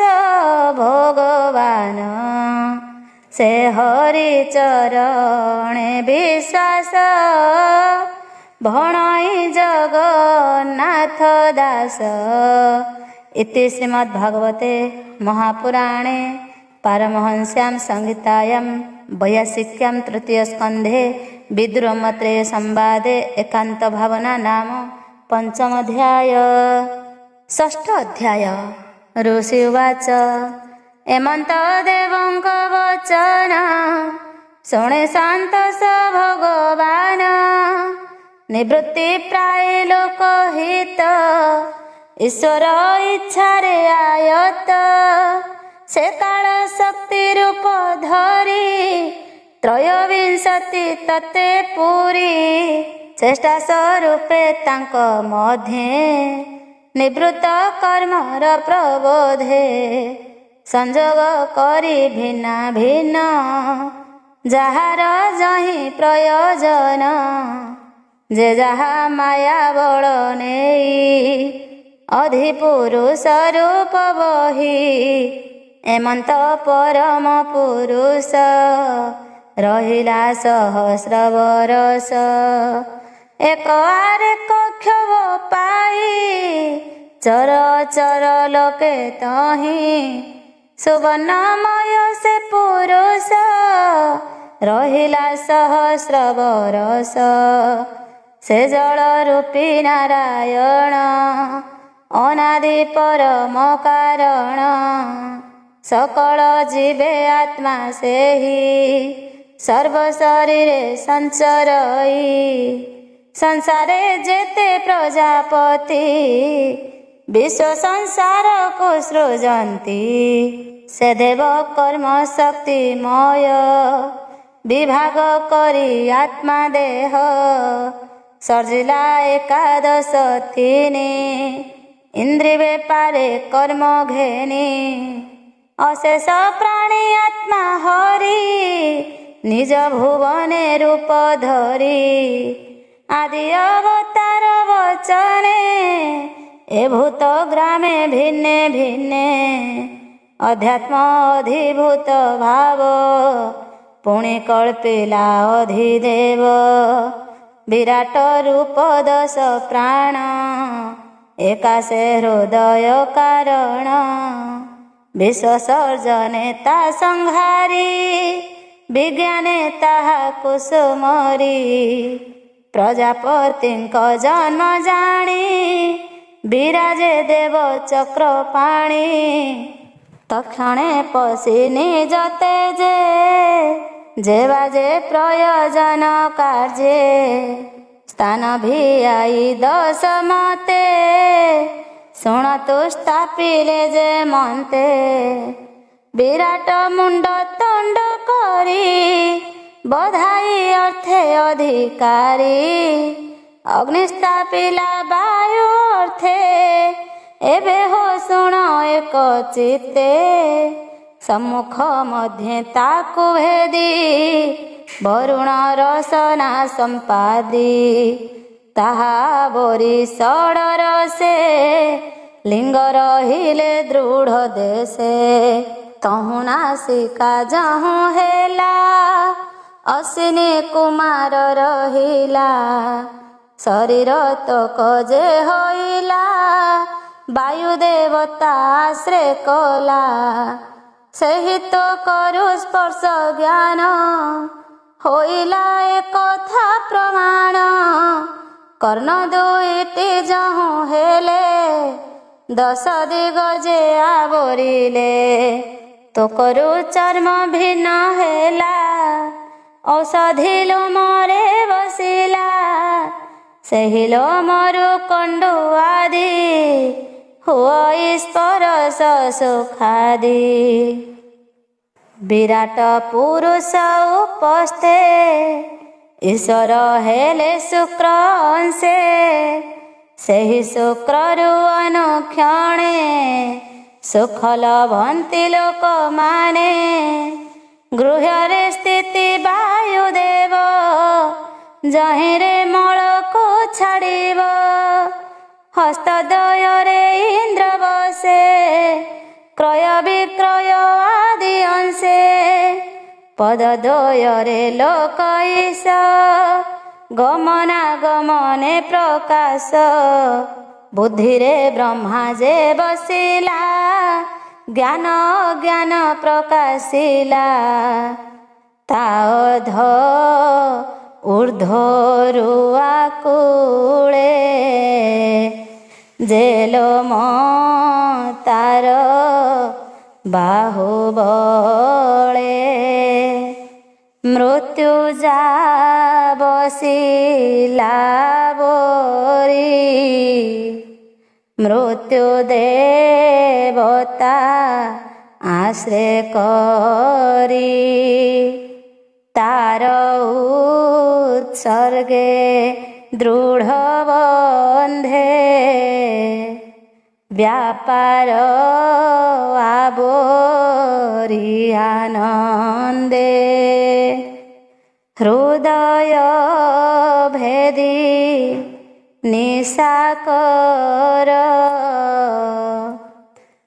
[SPEAKER 1] भगवान से हरि चरणे विश्वास भणई जगन्नाथ दास इति श्रीमद्भागवते महापुराणे पारमहंस्यां संहितायां वैयासिक्यां तृतीयस्कन्धे विद्रोमत्रय संवादे एकांत भावना नाम पंचमोऽध्याय। षष्ठ अध्याय। ऋषि उवाच एमंत देवंक वचन शुणे शान्तस भगवान निवृत्ति प्राय लोकहित ईश्वर इच्छारे आयत से काल शक्ति रूप धरी त्रयोविंशति तते पुरी चेष्टा स्वरूपे तांक मध्ये निवृत्त कर्मर प्रबोधे संजोग करी भिन्न भिन्न जाहार जहि प्रयोजन जे जहा माया बल नेई अधिपुरुष रूप बही एमंत परम पुरुष रहिला सहस्र बरस एक आरेक क्षोभ पाई चर चर लोके तहि सुवर्णमय से पुरुष रहिला सहस्र बरस से जल रूपी नारायण अनादि परम कारण सकल जीवे आत्मा से ही सर्व शरीरे संचरई संसारे जेते प्रजापति विश्व संसार को सृजंती से देव कर्म शक्तिमय विभाग करी आत्मा देह सर्जिला एकादश तीनि इंद्रिय बेपारे कर्म घेनी अशेष प्राणी आत्मा हरि निज भुवने रूप धरी आदि अवतार वचने ए भूत ग्रामे भिन्ने भिन्ने अध्यात्म अधिभूत भाव पुणे कल्पिला अधिदेव विराट रूप दश प्राण एकाशे हृदय कारण विश्व सर्जनेता संहारी विज्ञाने ताहा कुसुमरी प्रजापतिंक जन्म जानी विराजे देव चक्र पाणी तक्षणे पशि निज तेजे जेवाजे प्रयोजन कार्ये स्थान भी आई दश मते शुणतु स्थापिले जे मन्ते विराट मुंड तंड करी बधाई अर्थे अधिकारी अग्निस्थापिला वायु अर्थे एबे हो शुण एक चित्ते सम्मुख मध्ये ताकु भेदी वरुण रसना संपादी ताहा बोरी षडर से लिंग रहिले दृढ़ देशे तहु नासिका जहु हेला अश्विनी कुमार रहिला शरीर तक जे होइला वायु देवता आश्रय कला सही तो करु स्पर्श ज्ञान होइला एक कथा प्रमाण कर्ण दुईटी जहु हेले दश दिग जे आवरिले तो करु चर्म भिन्न हेला औषधि लोमरे बसिला ସେହି ଲୋମରୁ କଣ୍ଡୁ ଆଦି ହୁଅ ସ୍ପରଶ ସୁଖାଦି ବିରାଟ ପୁରୁଷ ଉପସ୍ଥେ ଈଶ୍ୱର ହେଲେ ଶୁକ୍ର ଅଂଶେ ସେହି ଶୁକ୍ରରୁ ଅନୁକ୍ଷଣେ ସୁଖ ଲଭନ୍ତି ଲୋକମାନେ ଗୃହରେ ସ୍ଥିତି ବାୟୁଦେବ ଜହିଁରେ ମଳକୁ ଛାଡ଼ିବ ହସ୍ତଦ୍ୱୟରେ ଇନ୍ଦ୍ର ବସେ କ୍ରୟ ବିକ୍ରୟ ଆଦି ଅଂଶେ ପଦଦ୍ୱୟରେ ଲୋକ ଈଶ ଗମନାଗମନେ ପ୍ରକାଶ ବୁଦ୍ଧିରେ ବ୍ରହ୍ମା ଯେ ବସିଲା, ଜ୍ଞାନ ଜ୍ଞାନ ପ୍ରକାଶିଲା। ତା ଅଧ ଊର୍ଦ୍ଧ୍ୱରୁ ଆକୁଳେ, ଜେଲୋମ ତାର ବାହୁବଳେ। ମୃତ୍ୟୁ ଯା ବସିଲା ବୋରି, ମୃତ୍ୟୁ ଦେବତା ଆଶ୍ରେ କରି। ତାର ଉତ୍ସର୍ଗେ ଦୃଢ଼ ବନ୍ଧେ, ବ୍ୟାପାର ଆବୋରି ଆନନ୍ଦେ। ହୃଦୟ ଭେଦି ନିଶାକର,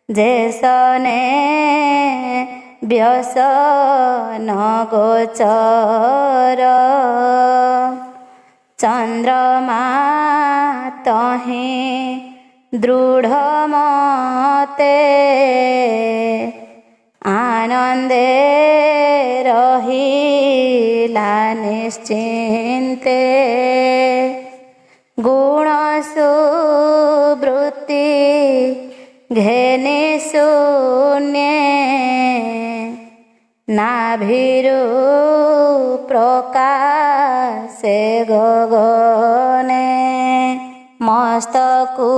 [SPEAKER 1] ଯେସନେ ବ୍ୟସନ ଗୋଚର। ଚନ୍ଦ୍ରମା ତହିଁ ଦୃଢ଼ ମତେ, ଆନନ୍ଦେ ରହିଲା ନିଶ୍ଚିନ୍ତେ। ଗୁଣ ସୁବୃତ୍ତି ଘେନି ଶୂନ୍ୟେ, ନାଭିରୁ ପ୍ରକାଶେ ଗଗନେ। ମସ୍ତକୁ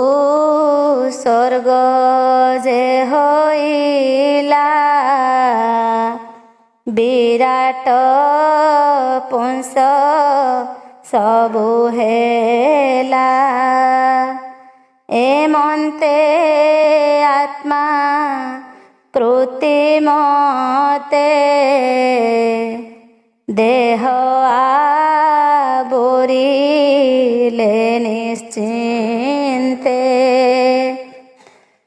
[SPEAKER 1] ସ୍ୱର୍ଗ ଯେ ହୋଇଲା, ବିରାଟ ପୁଂସ ସବୁ ହେଲା। ଏମନ୍ତେ ଆତ୍ମା କୃତିମତେ, ଦେହ ଆବୋରିଲେ ନିଶ୍ଚିନ୍ତେ।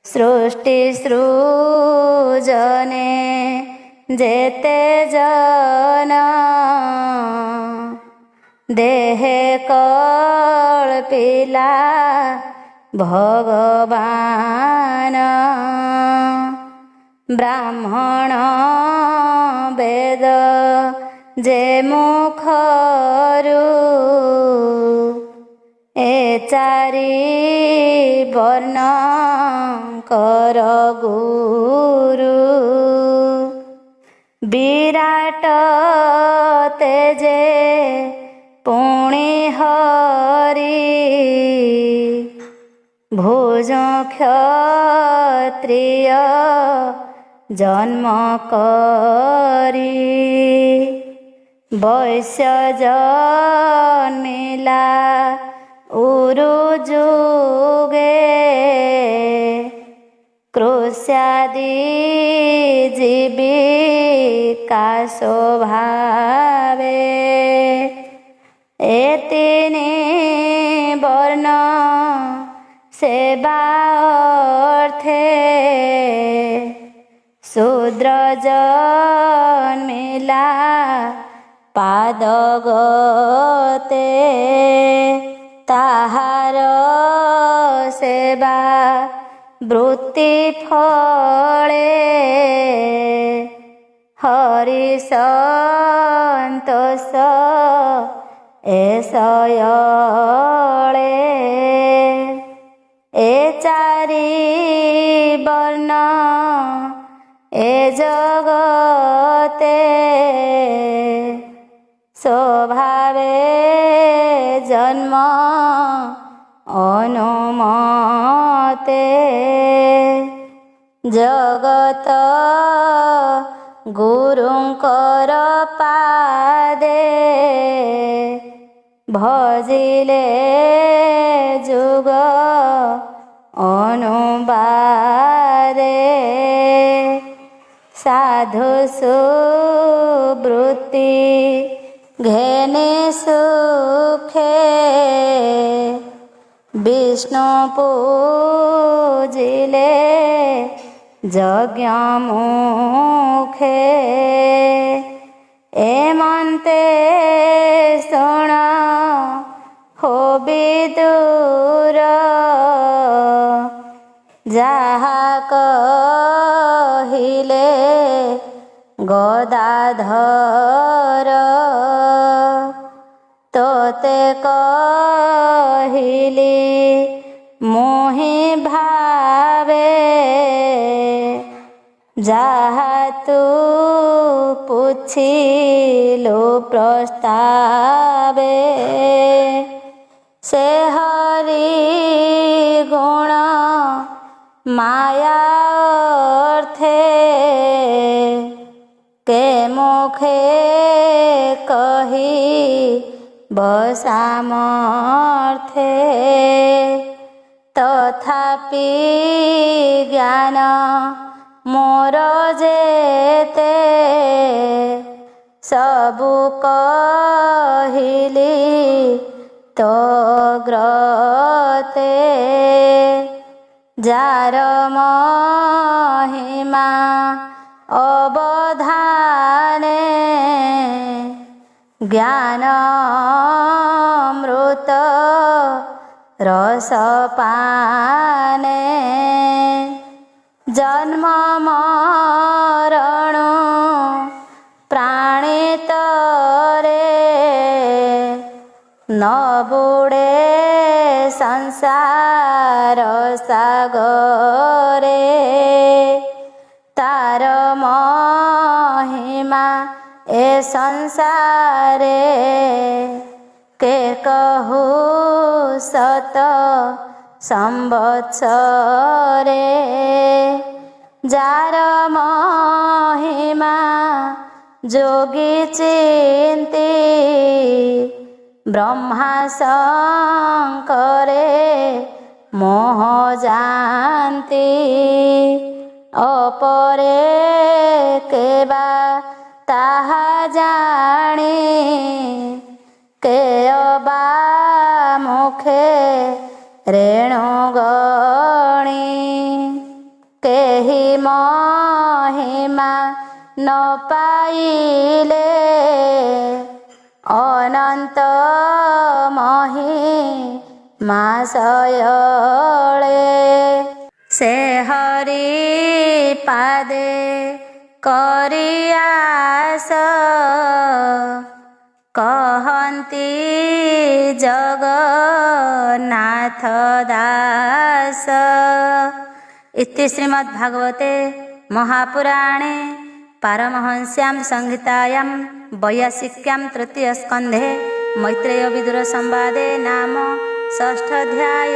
[SPEAKER 1] ସୃଷ୍ଟି ସୃଜନେ ଯେତେ ଜନ, ଦେହେ କଳ୍ପିଲା ଭଗବାନ। ବ୍ରାହ୍ମଣ ବେଦ ଯେ ମୁଖରୁ, ଏ ଚାରି ବର୍ଣ୍ଣଙ୍କର ଗୁରୁ। ବିରାଟ ତେଜେ ପୁଣି ହରି, ଭୁଜ କ୍ଷତ୍ରିୟ ଜନ୍ମ କରି। ବୈଶ୍ୟ ଜନ୍ମିଲା ଉରୁ ଯୁଗେ, କୃଷ୍ୟାଦି ଜୀବିକା ସ୍ୱଭାବେ। ଏ ତିନି ବର୍ଣ୍ଣ ସେବା ଅର୍ଥେ, ଶୂଦ୍ର ଜନ୍ମିଲା ପାଦଗତେ। ତାହାର ସେବା ବୃତ୍ତି ଫଳେ, ହରି ସନ୍ତୋଷ ଏସୟଳେ। ଏ ଚାରି ବର୍ଣ୍ଣ ଏ ଜଗତେ, ସ୍ୱଭାବେ ଜନ୍ମ ଅନୁମତେ। ଜଗତ ଗୁରୁଙ୍କର ପାଦେ, ଭଜିଲେ ଯୁଗ ଅନୁବାଦେ। ସାଧୁ ସୁବୃତ୍ତି ଘେନି ସୁଖେ, ବିଷ୍ଣୁ ପୂଜିଲେ ଯଜ୍ଞ ମୁଖେ। ଏମନ୍ତେ ଶୁଣ ହୋ ବିଦୁର, ଯାହା କହିଲେ ଗଦାଧର ତୋତେ କହିଲି ମୁହିଁ ଭାବେ ଯାହା ତୁ ପୁଛିଲୁ ପ୍ରସ୍ତାବେ ସେ ହରି ଗୁଣ ମାୟା ଅର୍ଥେ କେ ମୁଖେ କହି ବସାମର୍ଥେ ତଥାପି ଜ୍ଞାନ ମୋର ଯେତେ ସବୁ କହିଲି ତୋ ଗ୍ରତେ ଯାର ମହିମା ଅବଧାନେ ଜ୍ଞାନାମୃତ ରସପାନେ ଜନ୍ମ ମରଣ ପ୍ରାଣିତରେ ନ ବୁଡ଼େ ସଂସାର ସାଗରେ ତାର ମହିମା ଏ ସଂସାରେ କେ କହୁ ସତ ସମ୍ବତ୍ସରେ ଯାର ମହିମା ଯୋଗୀ ଚିନ୍ତି ବ୍ରହ୍ମା ଶଙ୍କରେ ମୋହ ଯାନ୍ତି ଅପରେ କେବା ତାହା ଜାଣି କେ ଅବା ମୁଖେ ରେଣୁ ଗଣି କେହି ମହିମା ନ ପାଇଲେ ଅନନ୍ତ ମହିମା ସୟଳେ ସେ ହରି ପାଦେ କରି ଆସ କହନ୍ତି ଜଗନ୍ନାଥ ଦାସ। इति श्रीमद्भागवते महापुराणे पारमहंस्यां संहितायां 82 तृतीयस्कन्धे मैत्रेय विदुर संवादे नाम 6 अध्याय।